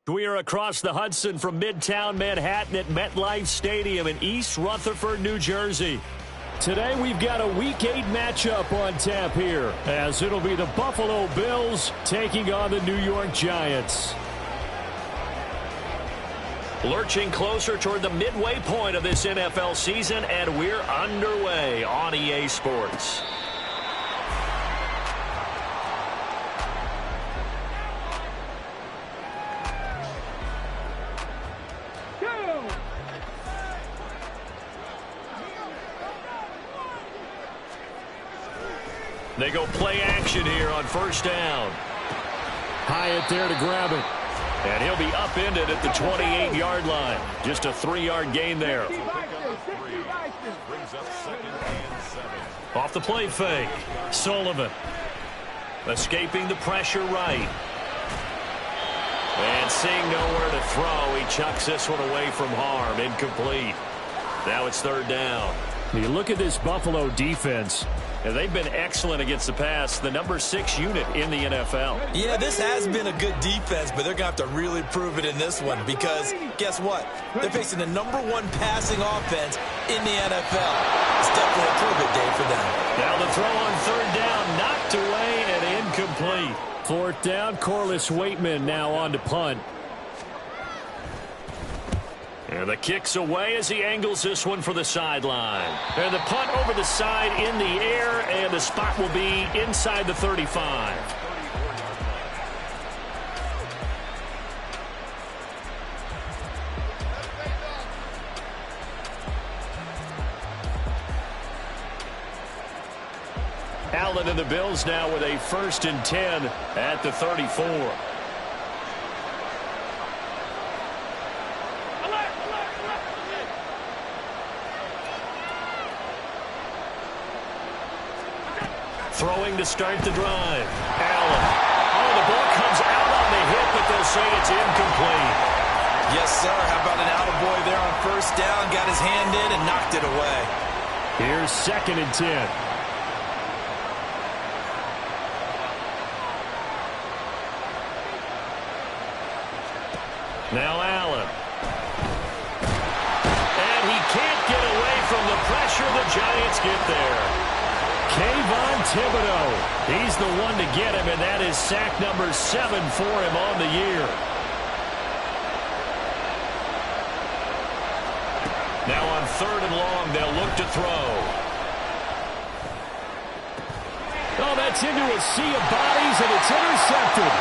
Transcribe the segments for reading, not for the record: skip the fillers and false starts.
We are across the Hudson from Midtown Manhattan at MetLife Stadium in East Rutherford, New Jersey. Today we've got a Week 8 matchup on tap here, as it'll be the Buffalo Bills taking on the New York Giants. Lurching closer toward the midway point of this NFL season, and we're underway on EA Sports. They go play action here on first down. Hyatt there to grab it. And he'll be upended at the 28-yard line. Just a 3-yard gain there. Off the play fake. Sullivan. Escaping the pressure right. And seeing nowhere to throw, he chucks this one away from harm. Incomplete. Now it's third down. You look at this Buffalo defense. And they've been excellent against the pass, the number 6 unit in the NFL. Yeah, this has been a good defense, but they're going to have to really prove it in this one because guess what? They're facing the number 1 passing offense in the NFL. It's definitely a prove-it day for them. Now the throw on third down, knocked away and incomplete. Fourth down, Corliss Waitman now on to punt. And the kick's away as he angles this one for the sideline. And the punt over the side in the air, and the spot will be inside the 35. Allen and the Bills now with a 1st and 10 at the 34. Throwing to start the drive. Allen. Oh, the ball comes out on the hit, but they'll say it's incomplete. Yes, sir. How about an attaboy there on first down? Got his hand in and knocked it away. Here's 2nd and 10. Now Allen. And he can't get away from the pressure. The Giants get there. Kayvon Thibodeau, he's the one to get him, and that is sack number 7 for him on the year. Now on 3rd and long, they'll look to throw. Oh, that's into a sea of bodies, and it's intercepted.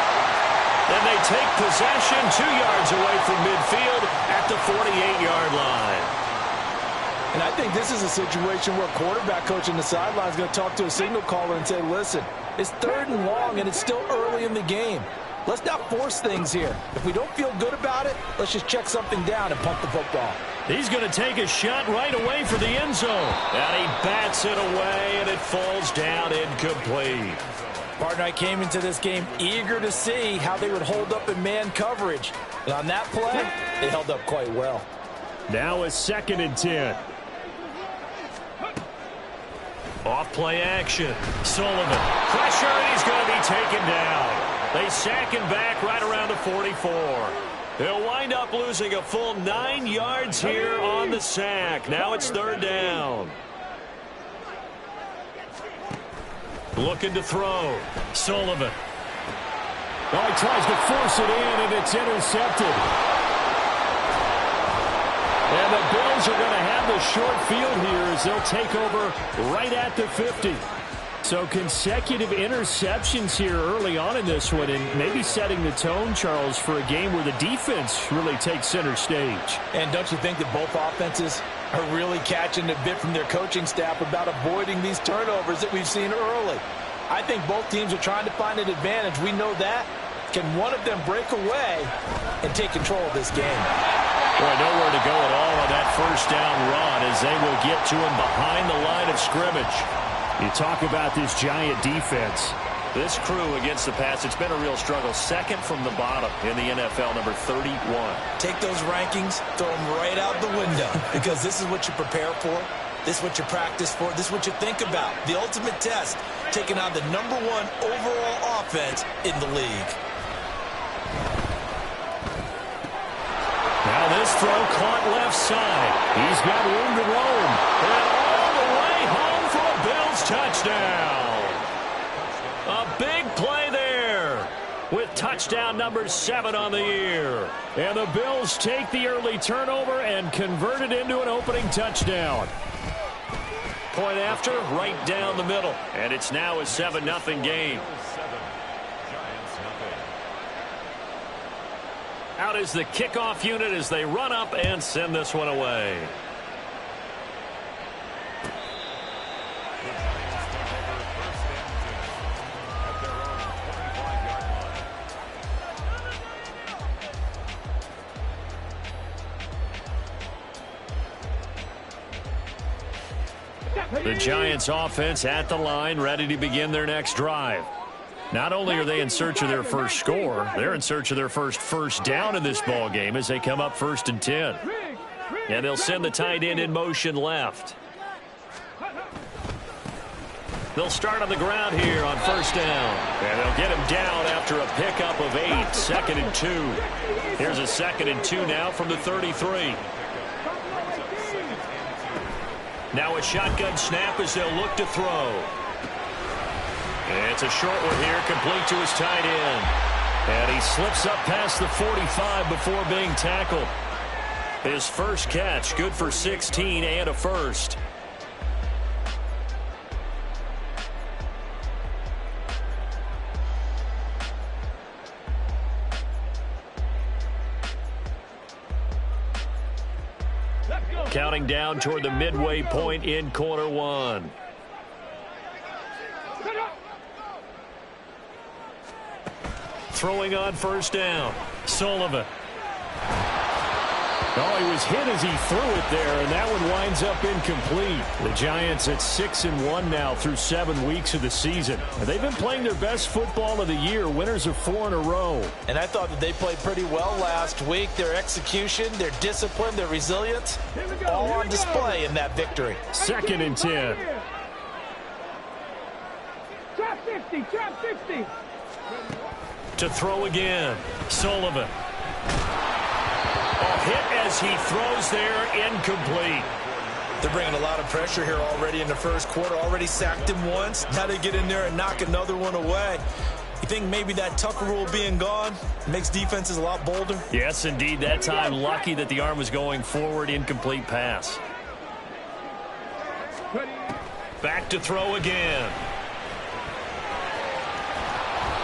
And they take possession 2 yards away from midfield at the 48-yard line. And I think this is a situation where quarterback coach on the sideline is going to talk to a signal caller and say, listen, it's 3rd and long and it's still early in the game. Let's not force things here. If we don't feel good about it, let's just check something down and punt the football. He's going to take a shot right away for the end zone. And he bats it away, and it falls down incomplete. Partner, I came into this game eager to see how they would hold up in man coverage. And on that play, they held up quite well. Now a 2nd and 10. Off play action. Sullivan. Pressure, and he's going to be taken down. They sack him back right around the 44. He'll wind up losing a full 9 yards here on the sack. Now it's 3rd down. Looking to throw. Sullivan. Oh, he tries to force it in, and it's intercepted. And the Bills are going to have the short field here as they'll take over right at the 50. So consecutive interceptions here early on in this one, and maybe setting the tone, Charles, for a game where the defense really takes center stage. And don't you think that both offenses are really catching a bit from their coaching staff about avoiding these turnovers that we've seen early? I think both teams are trying to find an advantage. We know that. Can one of them break away and take control of this game? Boy, nowhere to go at all on that first down run as they will get to him behind the line of scrimmage. You talk about this Giant defense. This crew against the pass, it's been a real struggle. 2nd from the bottom in the NFL, number 31. Take those rankings, throw them right out the window because this is what you prepare for. This is what you practice for. This is what you think about. The ultimate test, taking on the number 1 overall offense in the league. throw caught left side. He's got room to roam. And all the way home for a Bills touchdown. A big play there with touchdown number 7 on the year. And the Bills take the early turnover and convert it into an opening touchdown. Point after, right down the middle. And it's now a 7-0 game. Out is the kickoff unit as they run up and send this one away. The Giants offense at the line, ready to begin their next drive. Not only are they in search of their first score, they're in search of their first down in this ball game as they come up 1st and 10. And they'll send the tight end in motion left. They'll start on the ground here on 1st down. And they'll get him down after a pickup of 8, 2nd and 2. Here's a 2nd and 2 now from the 33. Now a shotgun snap as they'll look to throw. It's a short one here, complete to his tight end. And he slips up past the 45 before being tackled. His first catch, good for 16 and a first. Counting down toward the midway point in quarter one. Throwing on 1st down. Sullivan. Oh, he was hit as he threw it there, and that one winds up incomplete. The Giants at 6-1 now through 7 weeks of the season. They've been playing their best football of the year, winners of 4 in a row. And I thought that they played pretty well last week. Their execution, their discipline, their resilience, all on display in that victory. 2nd and 10. Trap 50, trap 50. To throw again. Sullivan. Hit as he throws there, incomplete. They're bringing a lot of pressure here already in the first quarter. Already sacked him once. Now they get in there and knock another one away. You think maybe that Tucker rule being gone makes defenses a lot bolder? Yes, indeed. That time, lucky that the arm was going forward. Incomplete pass. Back to throw again.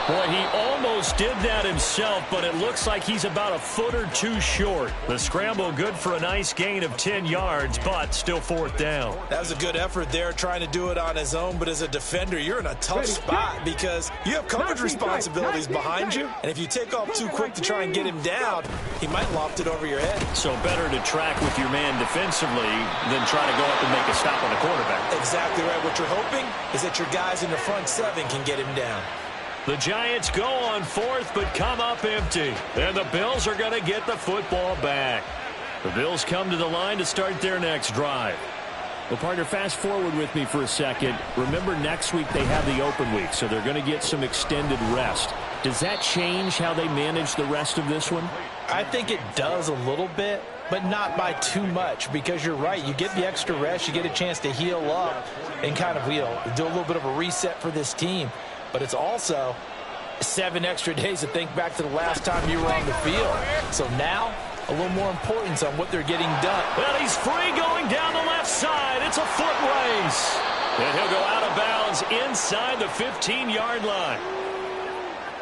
Boy, he almost did that himself, but it looks like he's about a foot or 2 short. The scramble good for a nice gain of 10 yards, but still 4th down. That was a good effort there, trying to do it on his own, but as a defender, you're in a tough spot because you have coverage responsibilities behind you, and if you take off too quick to try and get him down, he might loft it over your head. So better to track with your man defensively than try to go up and make a stop on the quarterback. Exactly right. What you're hoping is that your guys in the front 7 can get him down. The Giants go on 4th, but come up empty. And the Bills are going to get the football back. The Bills come to the line to start their next drive. Well, partner, fast forward with me for a second. Remember, next week they have the open week, so they're going to get some extended rest. Does that change how they manage the rest of this one? I think it does a little bit, but not by too much, because you're right. You get the extra rest. You get a chance to heal up and kind of, do a little bit of a reset for this team. But it's also 7 extra days to think back to the last time you were on the field. So now, a little more importance on what they're getting done. Well, he's free going down the left side. It's a foot race. And he'll go out of bounds inside the 15-yard line.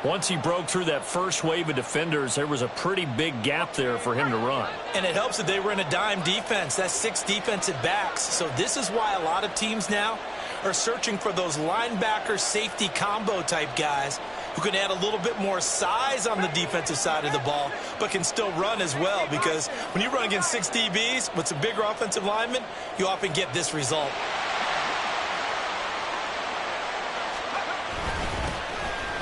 Once he broke through that first wave of defenders, there was a pretty big gap there for him to run. And it helps that they were in a dime defense. That's 6 defensive backs. So this is why a lot of teams now are searching for those linebacker safety combo type guys who can add a little bit more size on the defensive side of the ball, but can still run as well, because when you run against 6 DBs with some bigger offensive linemen, you often get this result.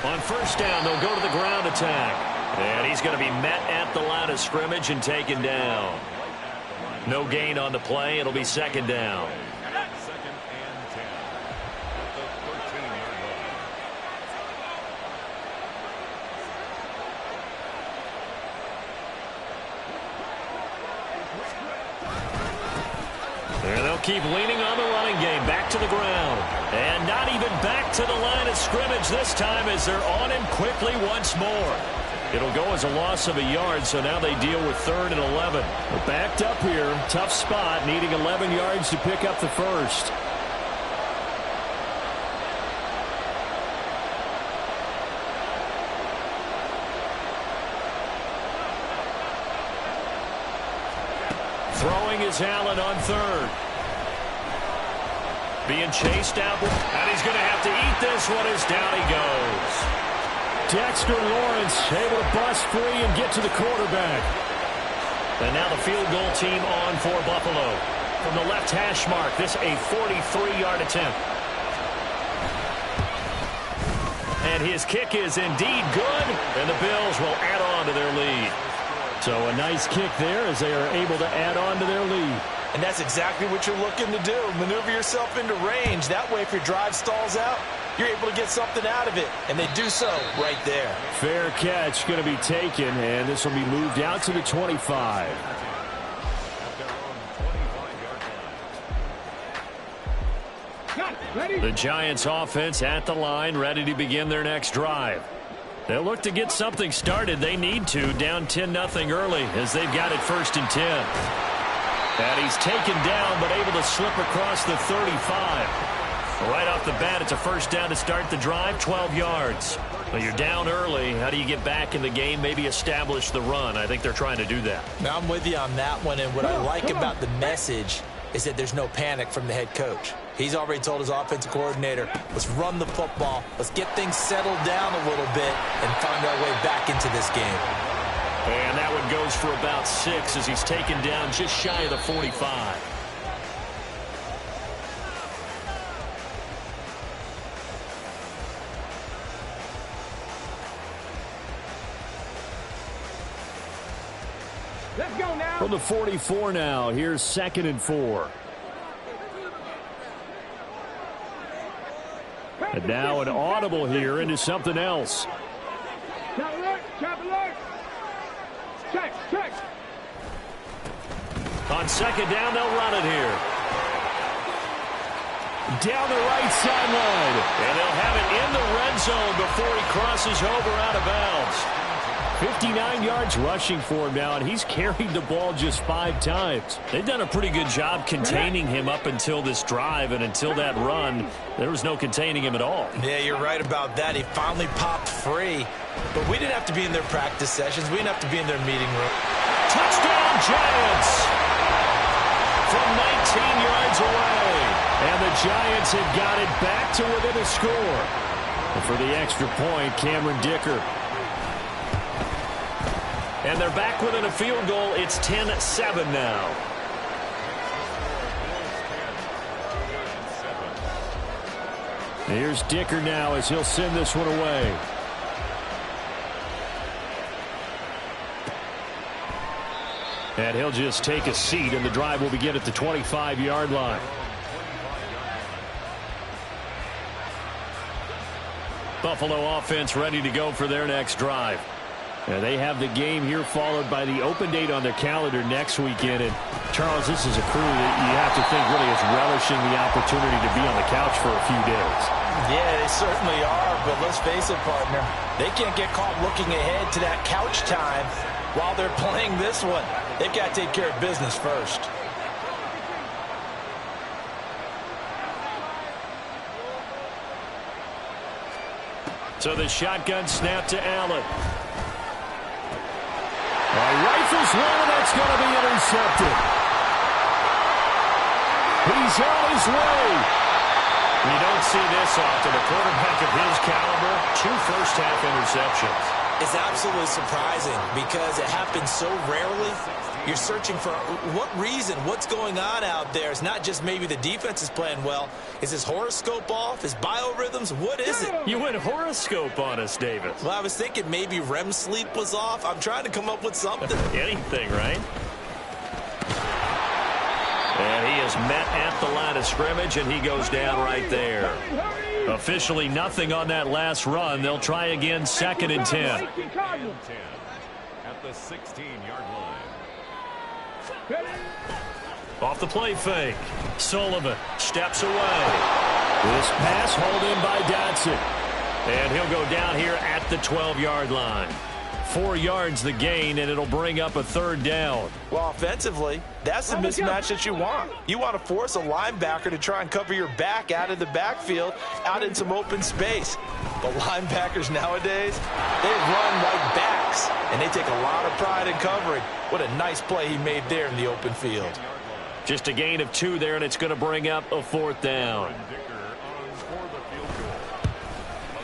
On 1st down, they'll go to the ground attack. And he's going to be met at the line of scrimmage and taken down. No gain on the play. It'll be 2nd down. keep leaning on the running game. Back to the ground. And not even back to the line of scrimmage this time as they're on him quickly once more. It'll go as a loss of a yard, so now they deal with 3rd and 11. They're backed up here. Tough spot, needing 11 yards to pick up the first. Throwing is Allen on 3rd. Being chased out, and he's going to have to eat this one as down he goes. Dexter Lawrence able to bust free and get to the quarterback. And now the field goal team on for Buffalo. From the left hash mark, this a 43-yard attempt. And his kick is indeed good, and the Bills will add on to their lead. So a nice kick there as they are able to add on to their lead. And that's exactly what you're looking to do. Maneuver yourself into range. That way, if your drive stalls out, you're able to get something out of it. And they do so right there. Fair catch going to be taken, and this will be moved out to the 25. The Giants offense at the line, ready to begin their next drive. They'll look to get something started. They need to, down 10-0 early as they've got it 1st and 10. And he's taken down but able to slip across the 35. Right off the bat, it's a first down to start the drive, 12 yards. But you're down early. How do you get back in the game, maybe establish the run? I think they're trying to do that. Now, I'm with you on that one, and what I like about the message is that there's no panic from the head coach. He's already told his offensive coordinator, let's run the football, let's get things settled down a little bit and find our way back into this game. And that one goes for about 6 as he's taken down just shy of the 45. Let's go now. From the 44 now, here's 2nd and 4. And now an audible here into something else. Chop alert, chop alert. Check, check. On 2nd down, they'll run it here. Down the right sideline. And they'll have it in the red zone before he crosses over out of bounds. 59 yards rushing for him now, and he's carried the ball just 5 times. They've done a pretty good job containing him up until this drive, and until that run, there was no containing him at all. Yeah, you're right about that. He finally popped free. But we didn't have to be in their practice sessions. We didn't have to be in their meeting room. Touchdown, Giants! From 19 yards away. And the Giants have got it back to within a score. And for the extra point, Cameron Dicker. And they're back within a field goal. It's 10-7 now. Here's Dicker now as he'll send this one away. And he'll just take a seat, and the drive will begin at the 25-yard line. Buffalo offense ready to go for their next drive. And they have the game here followed by the open date on their calendar next weekend. And, Charles, this is a crew that you have to think really is relishing the opportunity to be on the couch for a few days. Yeah, they certainly are, but let's face it, partner. They can't get caught looking ahead to that couch time while they're playing this one. They've got to take care of business first. So the shotgun snap to Allen. Rifles one, and that's going to be intercepted. He's on his way. You don't see this often. A quarterback of his caliber, 2 first-half interceptions. It's absolutely surprising because it happens so rarely. You're searching for what reason, what's going on out there. It's not just maybe the defense is playing well. Is his horoscope off? His biorhythms? What is it? You went horoscope on us, David. Well, I was thinking maybe REM sleep was off. I'm trying to come up with something. Anything, right? And he is met at the line of scrimmage, and he goes down right there. Officially nothing on that last run. They'll try again, 2nd and 10. At the 16-yard line. Off the play fake. Sullivan steps away. This pass hauled in by Dotson. And he'll go down here at the 12-yard line. 4 yards the gain, and it'll bring up a third down. Well, offensively, that's the mismatch that you want. You want to force a linebacker to try and cover your back out of the backfield, out in some open space. But linebackers nowadays, they run like backs, and they take a lot of pride in covering. What a nice play he made there in the open field. Just a gain of 2 there, and it's going to bring up a 4th down.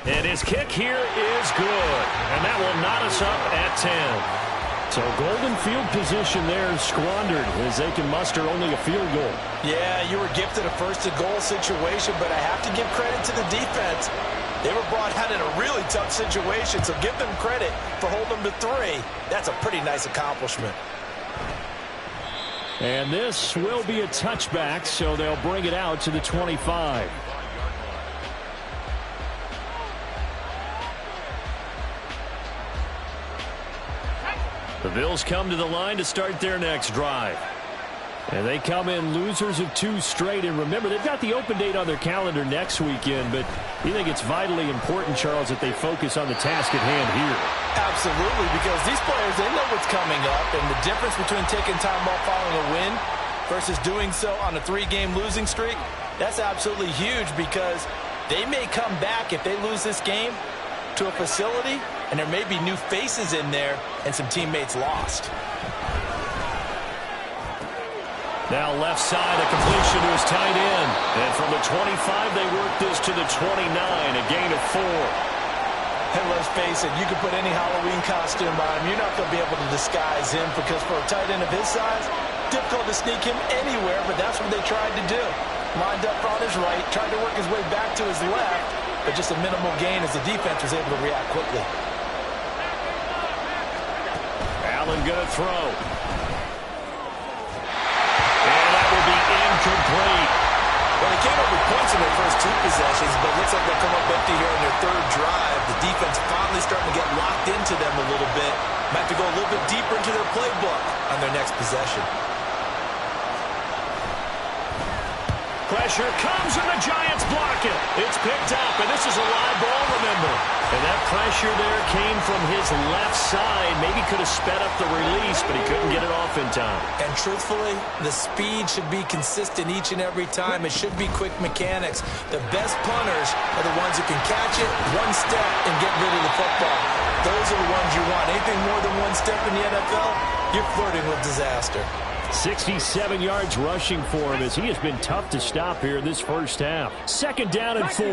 And his kick here is good. And that will knot us up at 10. So golden field position there squandered as they can muster only a field goal. Yeah, you were gifted a first-and-goal situation, but I have to give credit to the defense. They were brought out in a really tough situation, so give them credit for holding them to 3. That's a pretty nice accomplishment. And this will be a touchback, so they'll bring it out to the 25. The Bills come to the line to start their next drive. And they come in losers of 2 straight. And remember, they've got the open date on their calendar next weekend. But you think it's vitally important, Charles, that they focus on the task at hand here? Absolutely, because these players, they know what's coming up. And the difference between taking time off following a win versus doing so on a 3-game losing streak, that's absolutely huge because they may come back if they lose this game to a facility, and there may be new faces in there and some teammates lost. Now left side, a completion to his tight end. And from the 25, they work this to the 29, a gain of 4. And let's face it, you can put any Halloween costume on him. You're not going to be able to disguise him because for a tight end of his size, difficult to sneak him anywhere, but that's what they tried to do. Lined up on his right, tried to work his way back to his left, but just a minimal gain as the defense was able to react quickly. Allen going to throw. And that will be incomplete. Well, they came up with points in their first 2 possessions, but it looks like they'll come up empty here in their 3rd drive. The defense finally starting to get locked into them a little bit. Might have to go a little bit deeper into their playbook on their next possession. Pressure comes, and the Giants block it. It's picked up, and this is a live ball, remember. And that pressure there came from his left side. Maybe could have sped up the release, but he couldn't get it off in time. And truthfully, the speed should be consistent each and every time. It should be quick mechanics. The best punters are the ones who can catch it, 1 step, and get rid of the football. Those are the ones you want. Anything more than 1 step in the NFL, you're flirting with disaster. 67 yards rushing for him as he has been tough to stop here in this first half. 2nd down and 4.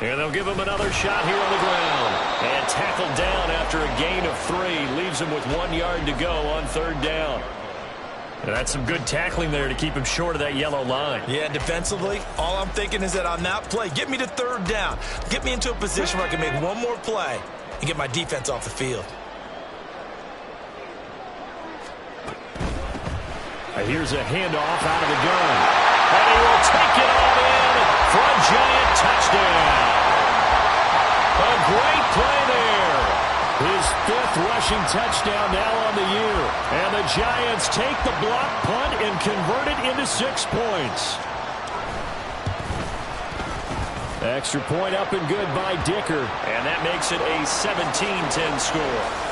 And they'll give him another shot here on the ground. And tackled down after a gain of 3. Leaves him with 1 yard to go on 3rd down. And that's some good tackling there to keep him short of that yellow line. Yeah, defensively, all I'm thinking is that on that play, get me to 3rd down. Get me into a position where I can make 1 more play and get my defense off the field. Here's a handoff out of the gun. And he will take it all in for a Giant touchdown. A great play there. His 5th rushing touchdown now on the year. And the Giants take the block punt and convert it into 6 points. Extra point up and good by Dicker. And that makes it a 17-10 score.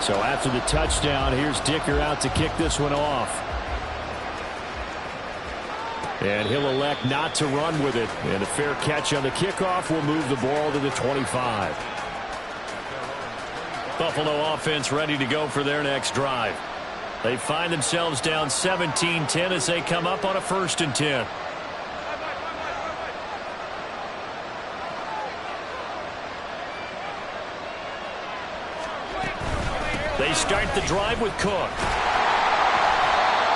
So after the touchdown, here's Dicker out to kick this one off. And he'll elect not to run with it. And a fair catch on the kickoff will move the ball to the 25. Buffalo offense ready to go for their next drive. They find themselves down 17-10 as they come up on a 1st and 10. They start the drive with Cook.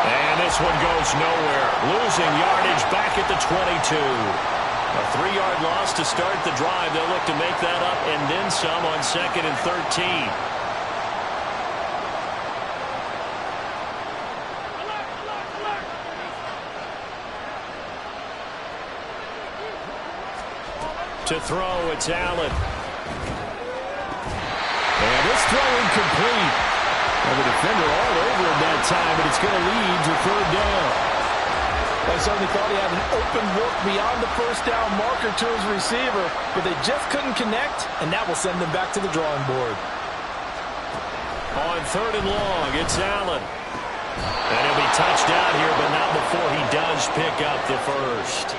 And this one goes nowhere. Losing yardage back at the 22. A 3-yard loss to start the drive. They'll look to make that up and then some on 2nd and 13. To throw, it's Allen. And this throw incomplete. And the defender all over him that time, but it's going to lead to third down. I certainly thought he had an open look beyond the first down marker to his receiver, but they just couldn't connect, and that will send them back to the drawing board. On third and long, it's Allen. And he'll be touched out here, but not before he does pick up the first.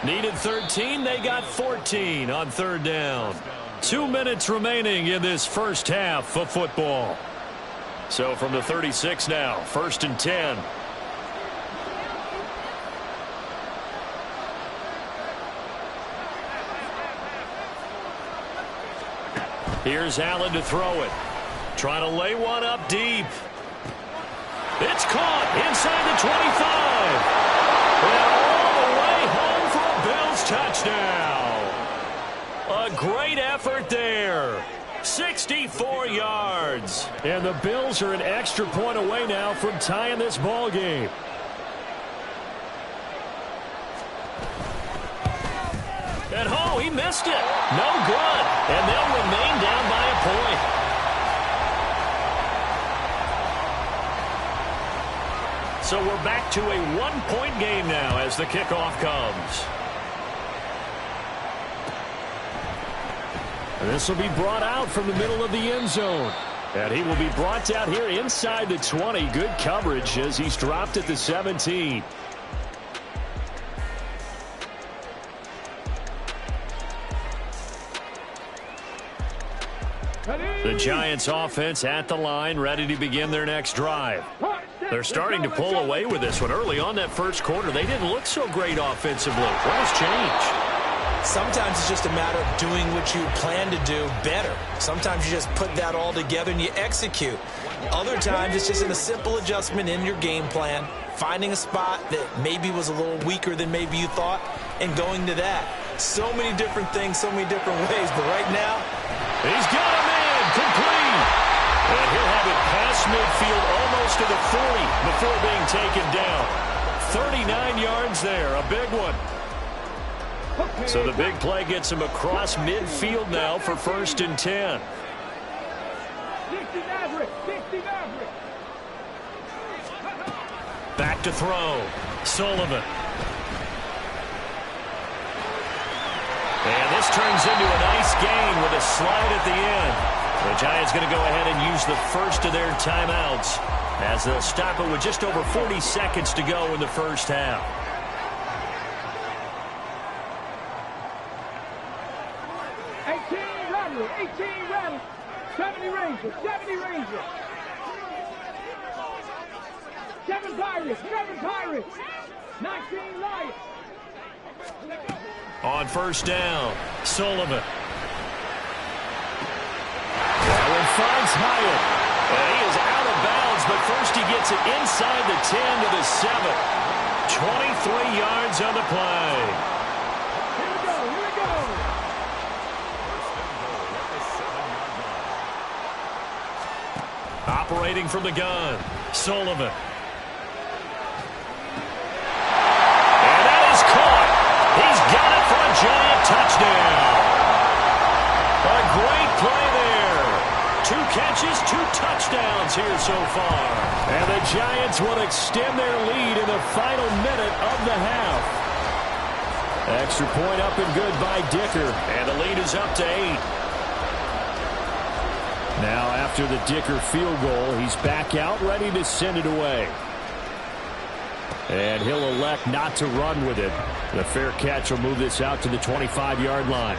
Needed 13, they got 14 on third down. 2 minutes remaining in this first half of football. So from the 36 now, 1st and 10. Here's Allen to throw it. Trying to lay one up deep. It's caught inside the 25. And all the way home for a Bills touchdown. A great effort there. 64 yards. And the Bills are an extra point away now from tying this ball game. And oh, he missed it. No good. And they'll remain down by a point. So we're back to a one-point game now as the kickoff comes. And this will be brought out from the middle of the end zone. And he will be brought out here inside the 20. Good coverage as he's dropped at the 17. The Giants offense at the line, ready to begin their next drive. They're starting to pull away with this one. Early on that first quarter, they didn't look so great offensively. What has changed? Sometimes it's just a matter of doing what you plan to do better. Sometimes you just put that all together and you execute. Other times it's just a simple adjustment in your game plan, finding a spot that maybe was a little weaker than maybe you thought, and going to that. So many different things, so many different ways, but right now, he's got him in. Complete. And he'll have it past midfield almost to the 40 before being taken down. 39 yards there, a big one. So the big play gets him across midfield now for 1st and 10. Back to throw. Sullivan. And this turns into a nice gain with a slide at the end. The Giants going to go ahead and use the first of their timeouts as they'll stop it with just over 40 seconds to go in the first half. Rattle. 70 Rangers. 7 Pirates. 19 Lions. On first down, Sullivan. That one finds Hyatt. And he is out of bounds, but first he gets it inside the 10 to the 7. 23 yards on the play. Here we go. Operating from the gun, Sullivan. And that is caught. He's got it for a Giant touchdown. A great play there. 2 catches, 2 touchdowns here so far. And the Giants will extend their lead in the final minute of the half. Extra point up and good by Dicker. And the lead is up to 8. Now after the Dicker field goal, he's back out ready to send it away. And he'll elect not to run with it. The fair catch will move this out to the 25-yard line.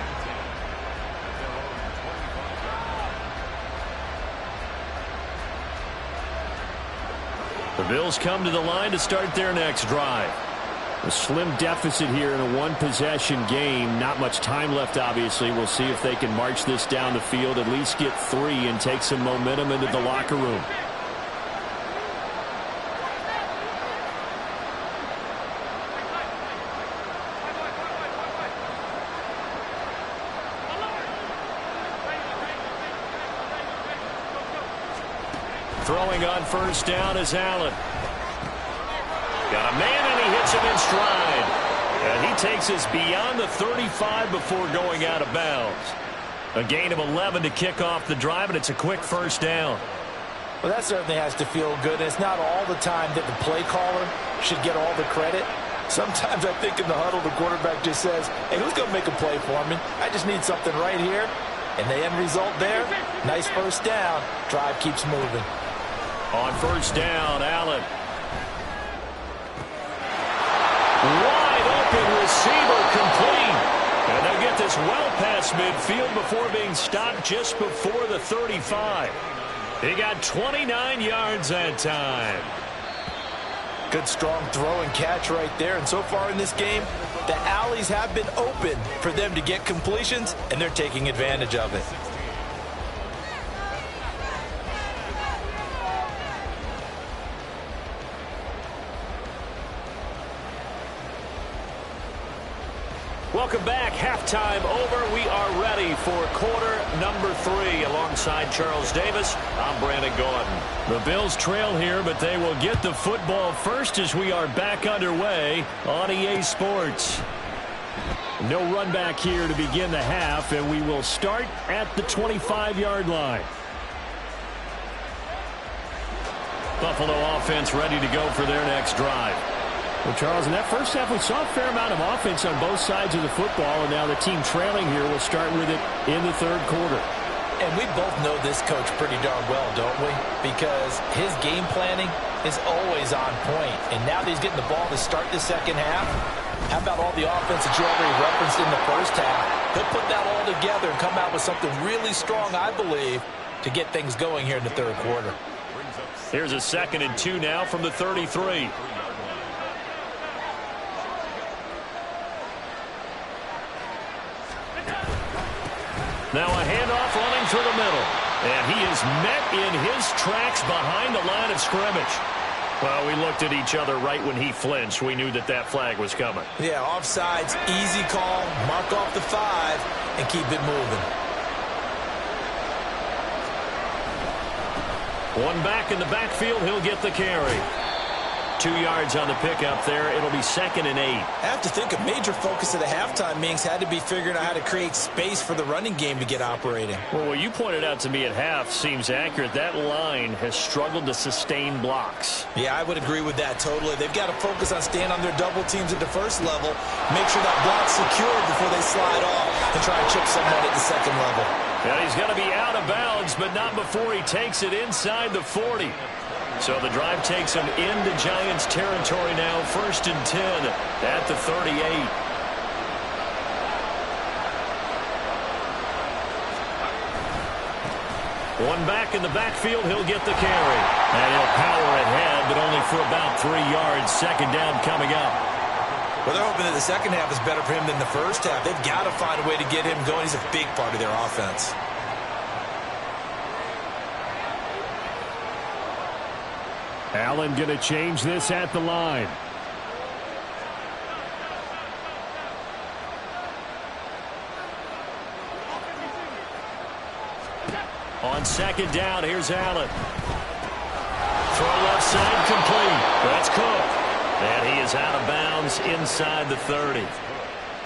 The Bills come to the line to start their next drive. A slim deficit here in a one-possession game. Not much time left, obviously. We'll see if they can march this down the field, at least get 3, and take some momentum into the locker room. Throwing on first down is Allen. Got a man, and he hits him in stride. And he takes us beyond the 35 before going out of bounds. A gain of 11 to kick off the drive, and it's a quick first down. Well, that certainly has to feel good. It's not all the time that the play caller should get all the credit. Sometimes I think in the huddle, the quarterback just says, hey, who's going to make a play for me? I just need something right here. And the end result there, nice first down. Drive keeps moving. On first down, Allen. Wide open receiver complete. And they'll get this well past midfield before being stopped just before the 35. He got 29 yards that time. Good strong throw and catch right there. And so far in this game, the alleys have been open for them to get completions, and they're taking advantage of it. Welcome back. Halftime over. We are ready for quarter number 3. Alongside Charles Davis, I'm Brandon Gordon. The Bills trail here, but they will get the football first as we are back underway on EA Sports. No run back here to begin the half, and we will start at the 25-yard line. Buffalo offense ready to go for their next drive. Well, Charles, in that first half, we saw a fair amount of offense on both sides of the football, and now the team trailing here will start with it in the third quarter. And we both know this coach pretty darn well, don't we? Because his game planning is always on point. And now that he's getting the ball to start the second half, how about all the offense that you already referenced in the first half? He'll put that all together and come out with something really strong, I believe, to get things going here in the third quarter. Here's a 2nd and 2 now from the 33. Now a handoff running through the middle. And he is met in his tracks behind the line of scrimmage. Well, we looked at each other right when he flinched. We knew that that flag was coming. Yeah, offsides, easy call, mark off the 5, and keep it moving. One back in the backfield, he'll get the carry. 2 yards on the pickup there. It'll be 2nd and 8. I have to think a major focus of the halftime meetings had to be figuring out how to create space for the running game to get operating. Well, what you pointed out to me at half seems accurate. That line has struggled to sustain blocks. Yeah, I would agree with that totally. They've got to focus on staying on their double teams at the first level, make sure that block's secured before they slide off and try and chip someone at the second level. Yeah, he's going to be out of bounds, but not before he takes it inside the 40. So the drive takes him into Giants territory now. 1st and 10 at the 38. One back in the backfield. He'll get the carry. And he'll power ahead, but only for about 3 yards. 2nd down coming up. Well, they're hoping that the second half is better for him than the first half. They've got to find a way to get him going. He's a big part of their offense. Allen going to change this at the line. On 2nd down, here's Allen. Throw left side complete. That's Cook. And he is out of bounds inside the 30.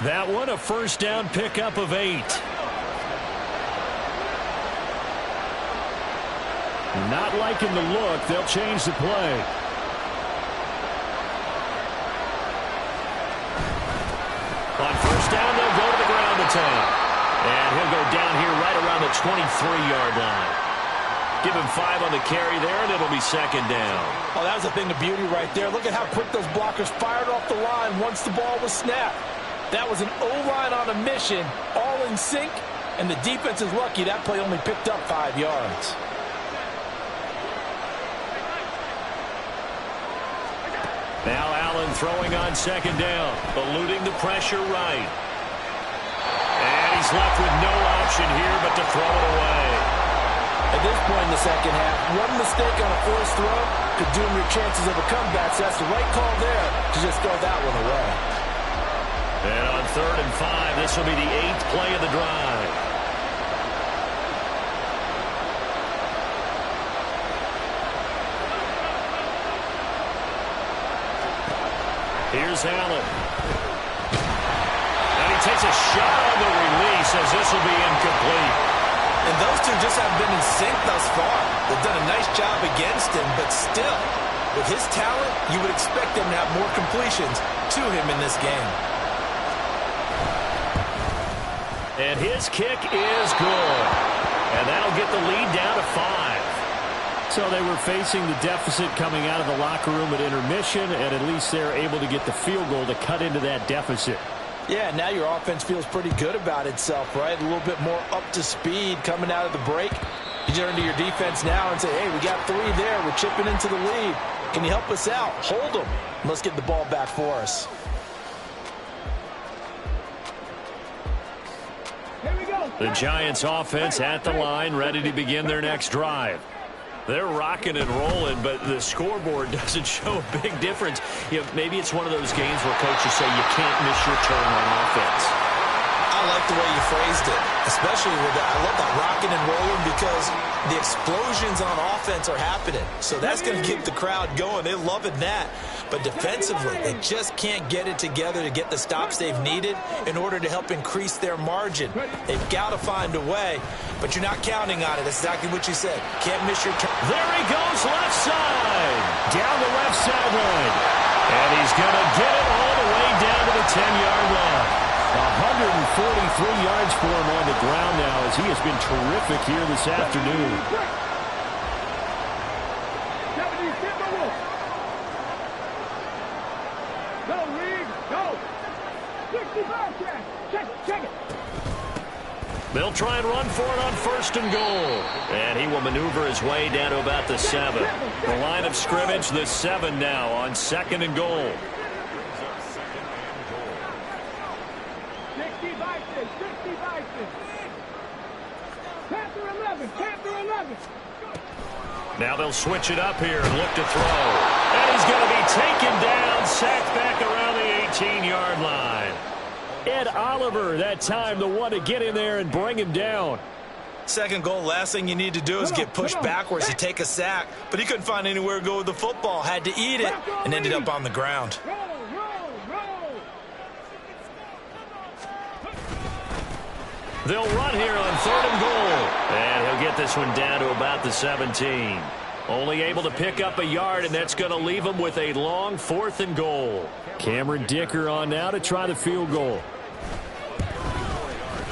That one a 1st down pickup of 8. Not liking the look. They'll change the play. On 1st down, they'll go to the ground attack. And he'll go down here right around the 23-yard line. Give him 5 on the carry there, and it'll be 2nd down. Oh, that was a thing of beauty right there. Look at how quick those blockers fired off the line once the ball was snapped. That was an O-line on a mission, all in sync, and the defense is lucky that play only picked up 5 yards. Now Allen throwing on 2nd down, eluding the pressure right. And he's left with no option here but to throw it away. At this point in the second half, one mistake on a forced throw could doom your chances of a comeback, so that's the right call there to just throw that one away. And on 3rd and 5, this will be the 8th play of the drive. Here's Allen. And he takes a shot on the release as this will be incomplete. And those two just haven't been in sync thus far. They've done a nice job against him, but still, with his talent, you would expect him to have more completions to him in this game. And his kick is good. And that'll get the lead down to 5. So they were facing the deficit coming out of the locker room at intermission, and at least they're able to get the field goal to cut into that deficit. Yeah, now your offense feels pretty good about itself, right? A little bit more up to speed coming out of the break. You turn to your defense now and say, hey, we got 3 there. We're chipping into the lead. Can you help us out? Hold them. Let's get the ball back for us. Here we go. The Giants offense at the line, ready to begin their next drive. They're rocking and rolling, but the scoreboard doesn't show a big difference. You know, maybe it's one of those games where coaches say you can't miss your turn on offense. I like the way you phrased it, especially with that. I love that rocking and rolling because the explosions on offense are happening. So that's going to keep the crowd going. They're loving that. But defensively, they just can't get it together to get the stops they've needed in order to help increase their margin. They've got to find a way, but you're not counting on it. That's exactly what you said. Can't miss your turn. There he goes, left side. Down the left sideline. And he's going to get it all the way down to the 10-yard line. 143 yards for him on the ground now as he has been terrific here this afternoon. 70, get the wolf. Go, Reed, go. 65 catch. Check it. They'll try and run for it on 1st and goal. And he will maneuver his way down to about the 7. The line of scrimmage, the 7 now on 2nd and goal. 65. Panther 11. Now they'll switch it up here and look to throw. And he's going to be taken down, sacked back around the 18-yard line. Ed Oliver, that time, the one to get in there and bring him down. 2nd goal, last thing you need to do is get pushed backwards to take a sack. But he couldn't find anywhere to go with the football. Had to eat it and ended up on the ground. Roll. They'll run here on 3rd and goal. And he'll get this one down to about the 17. Only able to pick up a yard, and that's going to leave him with a long 4th and goal. Cameron Dicker on now to try the field goal.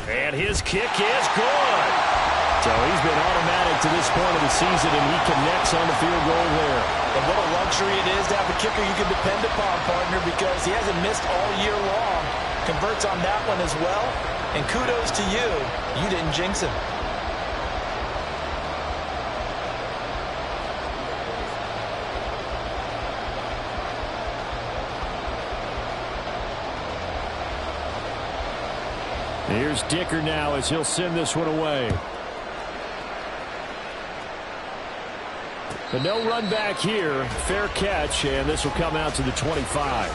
And his kick is good. So he's been automatic to this point of the season, and he connects on the field goal there. And what a luxury it is to have a kicker you can depend upon, partner, because he hasn't missed all year long. Converts on that one as well. And kudos to you. You didn't jinx him. Here's Dicker now as he'll send this one away. But no run back here. Fair catch, and this will come out to the 25.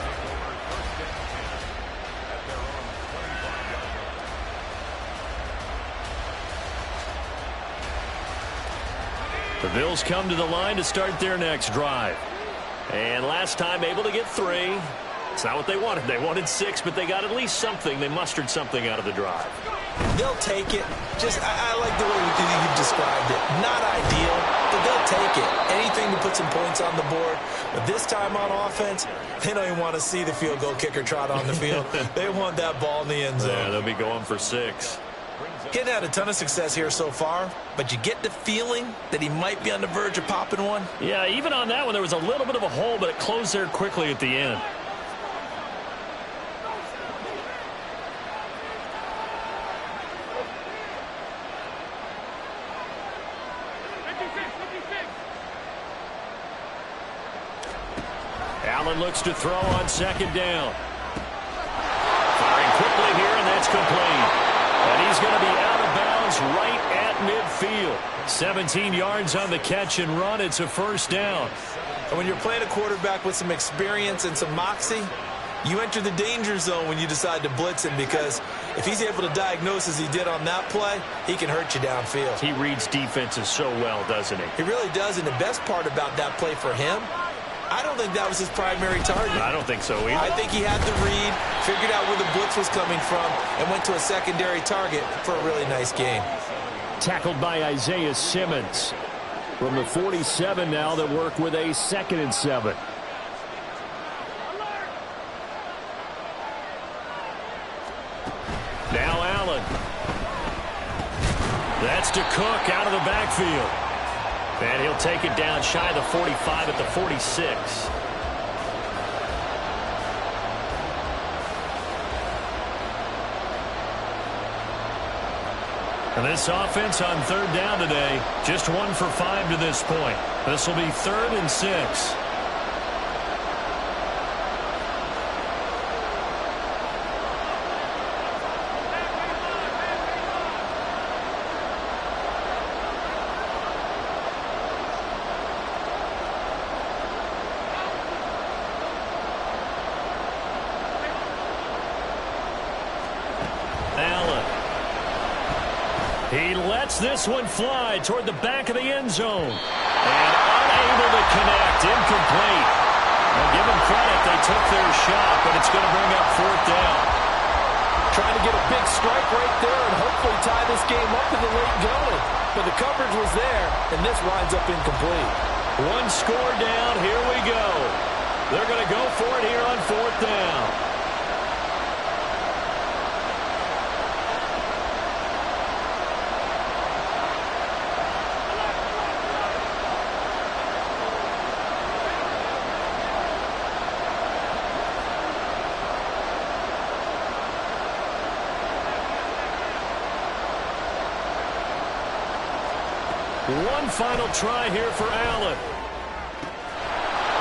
The Bills come to the line to start their next drive. And last time able to get 3. It's not what they wanted. They wanted 6, but they got at least something. They mustered something out of the drive. They'll take it. I like the way you've described it. Not ideal, but they'll take it. Anything to put some points on the board. But this time on offense, they don't even want to see the field goal kicker trot on the field. They want that ball in the end zone. Yeah, they'll be going for 6. Getting had a ton of success here so far, but you get the feeling that he might be on the verge of popping one. Yeah, even on that one, there was a little bit of a hole, but it closed there quickly at the end. Allen looks to throw on 2nd down. Firing quickly here, and that's complete. And he's going to be out of bounds right at midfield. 17 yards on the catch and run. It's a 1st down. And when you're playing a quarterback with some experience and some moxie, you enter the danger zone when you decide to blitz him, because if he's able to diagnose as he did on that play, he can hurt you downfield. He reads defenses so well, doesn't he? He really does, and the best part about that play for him, I don't think that was his primary target. I don't think so either. I think he had the read, figured out where the blitz was coming from, and went to a secondary target for a really nice gain. Tackled by Isaiah Simmons. From the 47 now, that work with a 2nd and 7. Now Allen. That's to Cook out of the backfield. And he'll take it down shy of the 45 at the 46. And this offense on 3rd down today, just 1 for 5 to this point. This will be 3rd and 6. He lets this one fly toward the back of the end zone. And unable to connect. Incomplete. Well, give them credit. They took their shot, but it's going to bring up 4th down. Trying to get a big strike right there and hopefully tie this game up in the late going. But the coverage was there, and this winds up incomplete. 1 score down. Here we go. They're going to go for it here on 4th down. One final try here for Allen.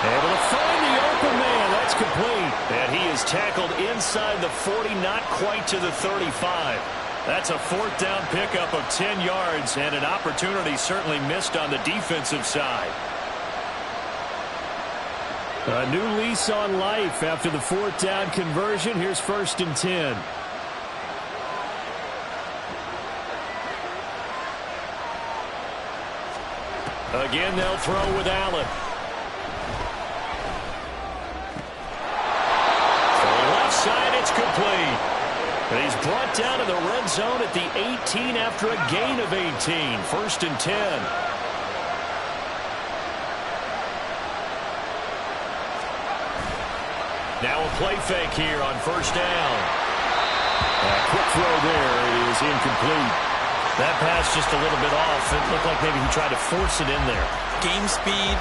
Able to find the open man. That's complete. And he is tackled inside the 40, not quite to the 35. That's a 4th down pickup of 10 yards, and an opportunity certainly missed on the defensive side. A new lease on life after the 4th down conversion. Here's 1st and 10. Again, they'll throw with Allen. For the left side, it's complete. And he's brought down to the red zone at the 18 after a gain of 18. 1st and 10. Now a play fake here on 1st down. A quick throw there is incomplete. That pass just a little bit off. It looked like maybe he tried to force it in there. Game speed,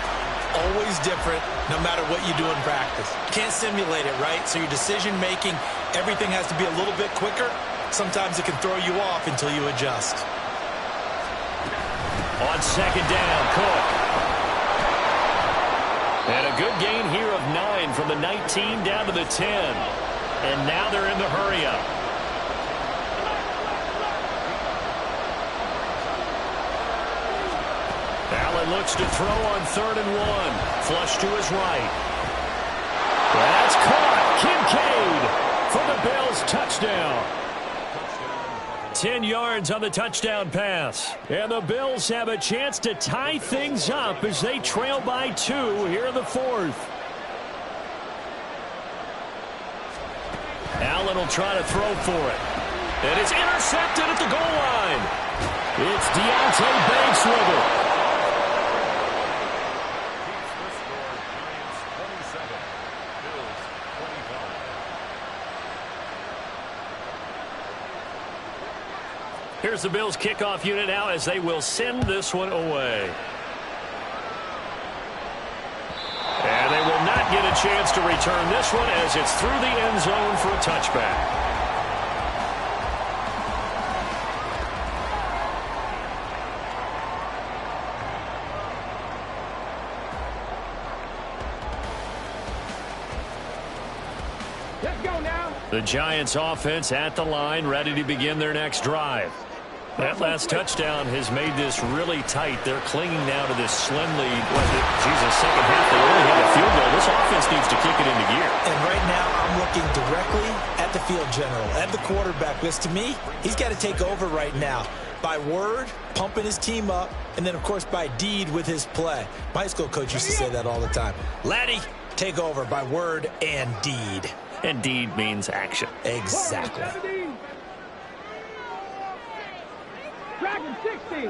always different, no matter what you do in practice. You can't simulate it, right? So your decision-making, everything has to be a little bit quicker. Sometimes it can throw you off until you adjust. On 2nd down, Cook. And a good gain here of 9 from the 19 down to the 10. And now they're in the hurry-up. Allen looks to throw on 3rd and 1. Flush to his right. That's caught. Kincaid for the Bills. Touchdown. 10 yards on the touchdown pass. And the Bills have a chance to tie things up as they trail by 2 here in the 4th. Allen will try to throw for it. And it's intercepted at the goal line. It's Deontay Banks with it. Here's the Bills kickoff unit now as they will send this one away. And they will not get a chance to return this one as it's through the end zone for a touchback. The Giants offense at the line, ready to begin their next drive. That last touchdown has made this really tight. They're clinging now to this slim lead. Second half, they only had a field goal. This offense needs to kick it into gear. And right now, I'm looking directly at the field general, at the quarterback. Because to me, he's got to take over right now. By word, pumping his team up, and then, of course, by deed with his play. My high school coach used to say that all the time. Laddie, take over by word and deed. And deed means action. Exactly. Dragon 60.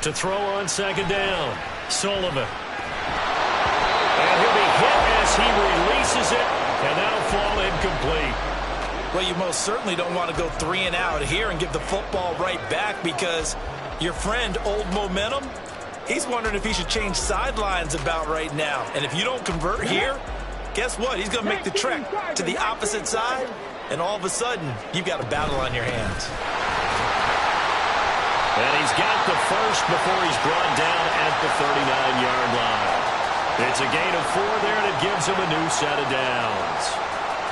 To throw on second down, Sullivan. And he'll be hit as he releases it, and that'll fall incomplete. Well, you most certainly don't want to go 3 and out here and give the football right back, because your friend, Old Momentum, he's wondering if he should change sidelines about right now. And if you don't convert here, guess what? He's going to make the trek to the opposite side, and all of a sudden, you've got a battle on your hands. And he's got the first before he's brought down at the 39-yard line. It's a gain of 4 there, and it gives him a new set of downs.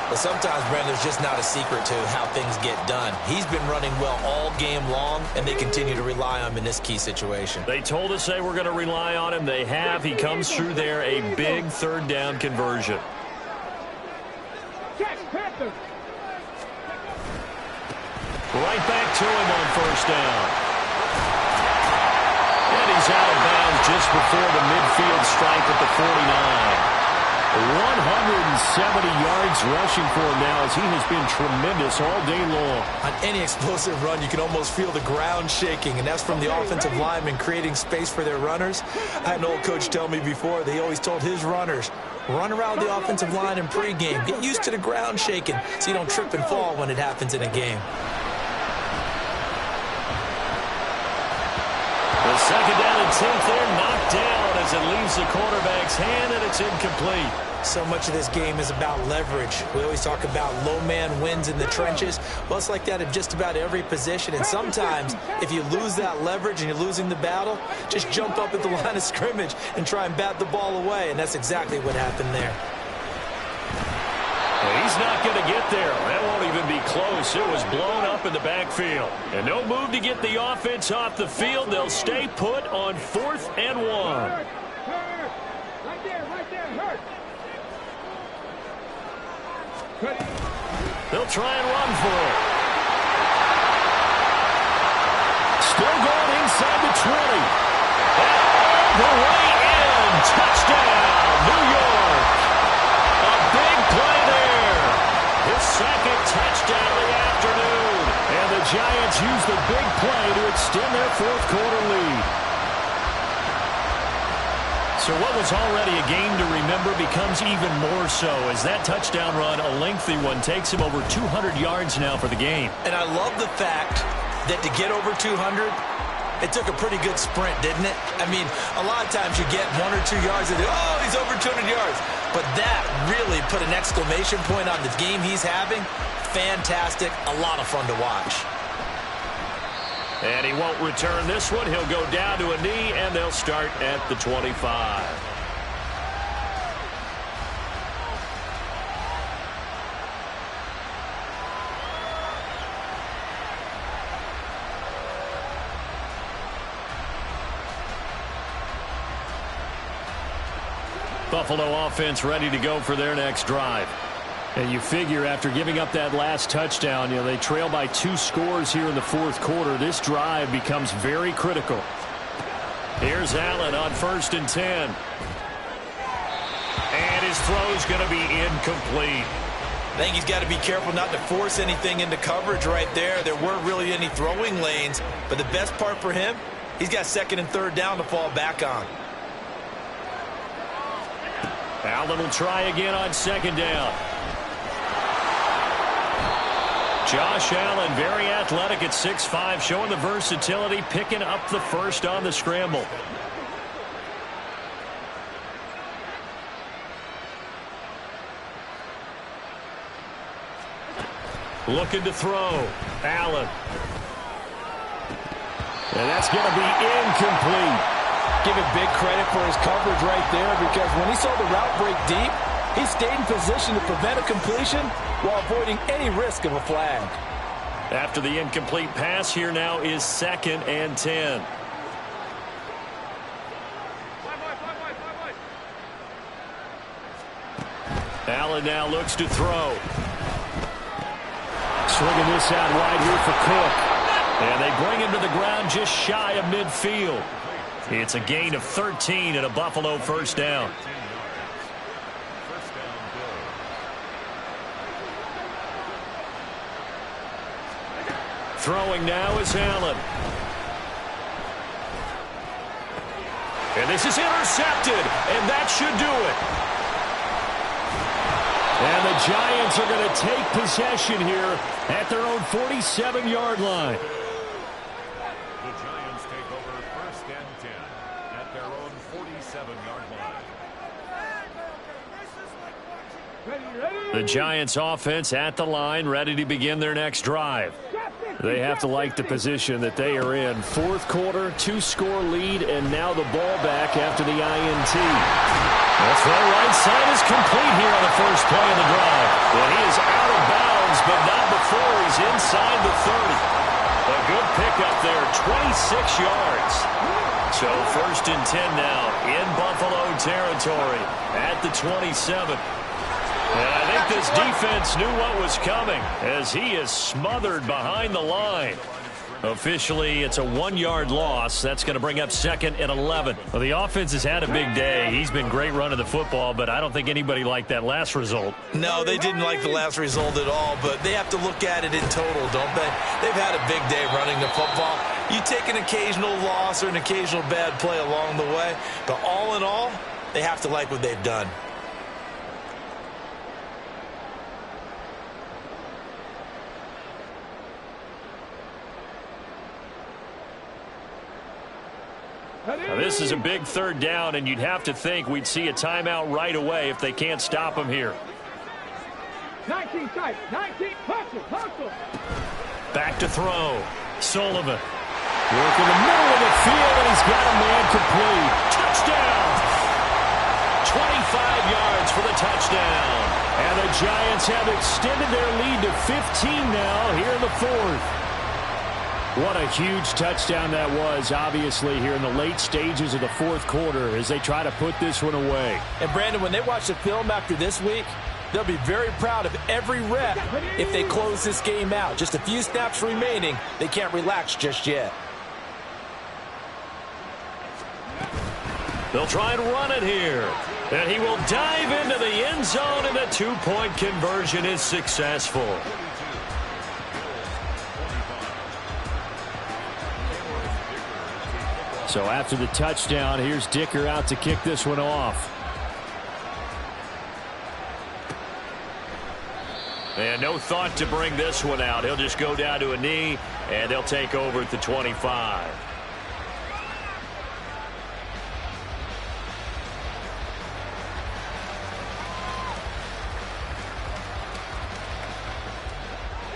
Well, sometimes, Brandon, there's just not a secret to how things get done. He's been running well all game long, and they continue to rely on him in this key situation. They told us they were going to rely on him. They have. He comes through there, a big third down conversion. Check, Panthers. Right back to him on first down. And he's out of bounds just before the midfield stripe at the 49. 170 yards rushing for him now, as he has been tremendous all day long. On any explosive run, you can almost feel the ground shaking, and that's from the offensive linemen creating space for their runners. I had an old coach tell me before, they always told his runners, run around the offensive line in pregame. Get used to the ground shaking so you don't trip and fall when it happens in a game. The second down and 10th there, knocked down as it leaves the quarterback's hand, and it's incomplete. So much of this game is about leverage. We always talk about low man wins in the trenches. Well, it's like that in just about every position. And sometimes, if you lose that leverage and you're losing the battle, just jump up at the line of scrimmage and try and bat the ball away. And that's exactly what happened there. He's not going to get there. That won't even be close. It was blown up in the backfield. And no move to get the offense off the field. They'll stay put on 4th and 1. Hurt. Right there, hurt. They'll try and run for it. Still going inside the 20. And all the way in. Touchdown, New York. A big play there. His second touchdown of the afternoon. And the Giants use the big play to extend their 4th quarter lead. So what was already a game to remember becomes even more so as that touchdown run, a lengthy one, takes him over 200 yards now for the game. And I love the fact that to get over 200, it took a pretty good sprint, didn't it? I mean, a lot of times you get 1 or 2 yards and oh, he's over 200 yards. But that really put an exclamation point on the game he's having. Fantastic, a lot of fun to watch. And he won't return this one. He'll go down to a knee, and they'll start at the 25. Buffalo offense ready to go for their next drive. And you figure after giving up that last touchdown, they trail by 2 scores here in the 4th quarter. This drive becomes very critical. Here's Allen on 1st and 10. And his throw's going to be incomplete. I think he's got to be careful not to force anything into coverage right there. There weren't really any throwing lanes. But the best part for him, he's got 2nd and 3rd down to fall back on. Allen will try again on 2nd down. Josh Allen, very athletic at 6'5", showing the versatility, picking up the first on the scramble. Looking to throw. Allen. And that's going to be incomplete. Give it big credit for his coverage right there, because when he saw the route break deep, he stayed in position to prevent a completion while avoiding any risk of a flag. After the incomplete pass, here now is 2nd and 10. Allen now looks to throw. Swinging this out wide here for Cook. And they bring him to the ground just shy of midfield. It's a gain of 13 and a Buffalo first down. Throwing now is Allen. And this is intercepted, and that should do it. And the Giants are going to take possession here at their own 47-yard line. The Giants take over 1st and 10 at their own 47-yard line. The Giants offense at the line, ready to begin their next drive. They have to like the position that they are in. 4th quarter, 2-score lead, and now the ball back after the INT. The throw right side is complete here on the first play of the drive. And he is out of bounds, but not before he's inside the 30. A good pickup there, 26 yards. So 1st and 10 now in Buffalo territory at the 27. And I think this defense knew what was coming as he is smothered behind the line. Officially, it's a 1-yard loss. That's going to bring up 2nd and 11. Well, the offense has had a big day. He's been great running the football, but I don't think anybody liked that last result. No, they didn't like the last result at all, but they have to look at it in total, don't they? They've had a big day running the football. You take an occasional loss or an occasional bad play along the way, but all in all, they have to like what they've done. Now, this is a big 3rd down, and you'd have to think we'd see a timeout right away if they can't stop him here. 19 tight, 19, hustle. Back to throw. Sullivan. Work in the middle of the field, and he's got a man complete. Touchdown! 25 yards for the touchdown. And the Giants have extended their lead to 15 now here in the 4th. What a huge touchdown that was, obviously, here in the late stages of the 4th quarter as they try to put this one away. And, Brandon, when they watch the film after this week, they'll be very proud of every rep if they close this game out. Just a few snaps remaining. They can't relax just yet. They'll try and run it here. And he will dive into the end zone, and the 2-point conversion is successful. So after the touchdown, here's Dicker out to kick this one off. And no thought to bring this one out. He'll just go down to a knee, and they'll take over at the 25.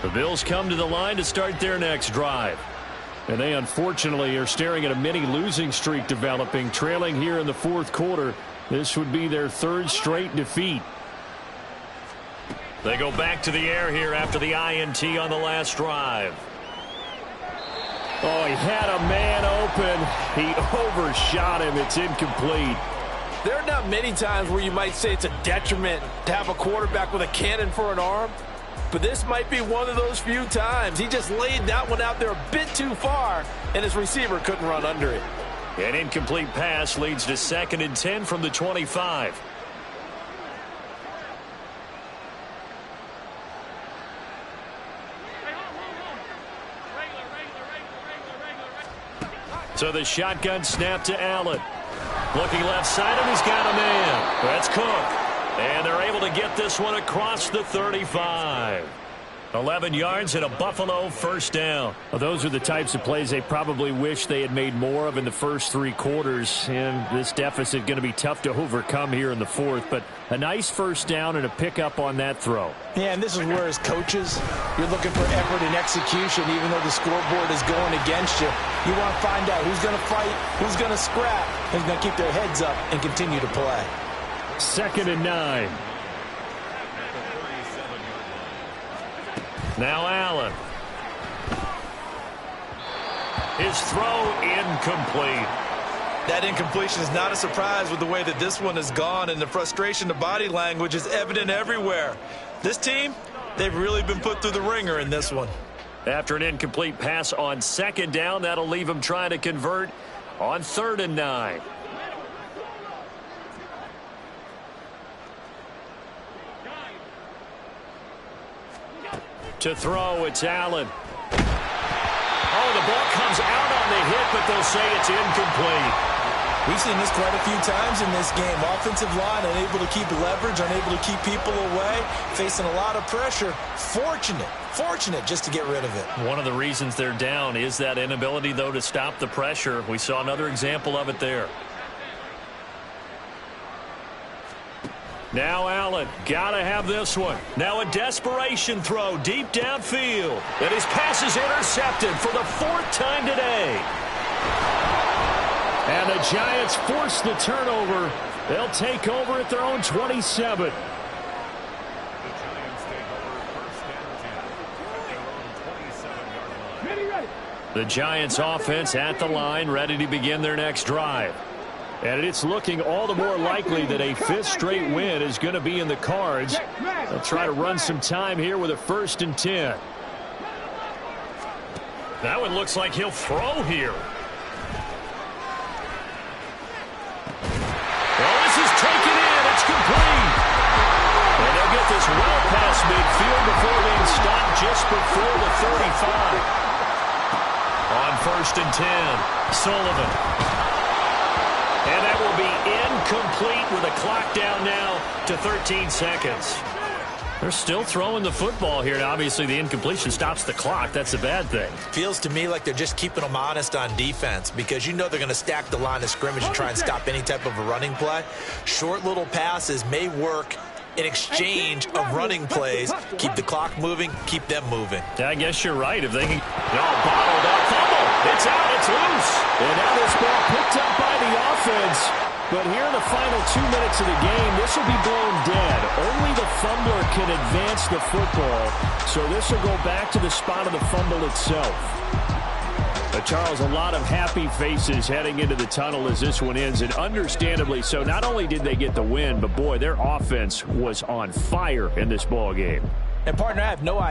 The Bills come to the line to start their next drive. And they unfortunately are staring at a mini losing streak developing, trailing here in the 4th quarter. This would be their 3rd straight defeat. They go back to the air here after the INT on the last drive. Oh, he had a man open. He overshot him. It's incomplete. There are not many times where you might say it's a detriment to have a quarterback with a cannon for an arm. But this might be one of those few times. He just laid that one out there a bit too far, and his receiver couldn't run under it. An incomplete pass leads to 2nd and 10 from the 25. So the shotgun snap to Allen. Looking left side, and he's got a man. That's Cook. And they're able to get this one across the 35. 11 yards and a Buffalo first down. Well, those are the types of plays they probably wish they had made more of in the first 3 quarters. And this deficit going to be tough to overcome here in the 4th. But a nice first down and a pickup on that throw. Yeah, and this is where, as coaches, you're looking for effort and execution, even though the scoreboard is going against you. You want to find out who's going to fight, who's going to scrap, who's going to keep their heads up and continue to play. 2nd and 9. Now Allen. His throw incomplete. That incompletion is not a surprise with the way that this one has gone, and the frustration, the body language is evident everywhere. This team, they've really been put through the ringer in this one. After an incomplete pass on second down, that'll leave him trying to convert on 3rd and 9. To throw, it's Allen. Oh, the ball comes out on the hit, but they'll say it's incomplete. We've seen this quite a few times in this game. Offensive line unable to keep leverage, unable to keep people away, facing a lot of pressure. Fortunate just to get rid of it. One of the reasons they're down is that inability, though, to stop the pressure. We saw another example of it there. Now Allen, gotta have this one. Now a desperation throw deep downfield. And his pass is intercepted for the 4th time today. And the Giants force the turnover. They'll take over at their own 27. The Giants offense at the line, ready to begin their next drive. And it's looking all the more likely that a 5th straight win is going to be in the cards. They'll try to run some time here with a 1st and 10. That one looks like he'll throw here. Well, this is taken in. It's complete. And they'll get this well past midfield before being stopped just before the 35. On 1st and 10, Sullivan. And that will be incomplete with a clock down now to 13 seconds. They're still throwing the football here. Now, obviously, the incompletion stops the clock. That's a bad thing. Feels to me like they're just keeping them honest on defense because you know they're going to stack the line of scrimmage and try and stop any type of a running play. Short little passes may work in exchange of running plays. Keep the clock moving, keep them moving. I guess you're right. If they can... No, bottled up. Fumble. It's out. It's loose. And now this ball picked up by the offense. But here in the final 2 minutes of the game, this will be blown dead. Only the fumbler can advance the football. So this will go back to the spot of the fumble itself. But Charles, a lot of happy faces heading into the tunnel as this one ends, and understandably so. Not only did they get the win, but boy, their offense was on fire in this ball game. And partner, I have no idea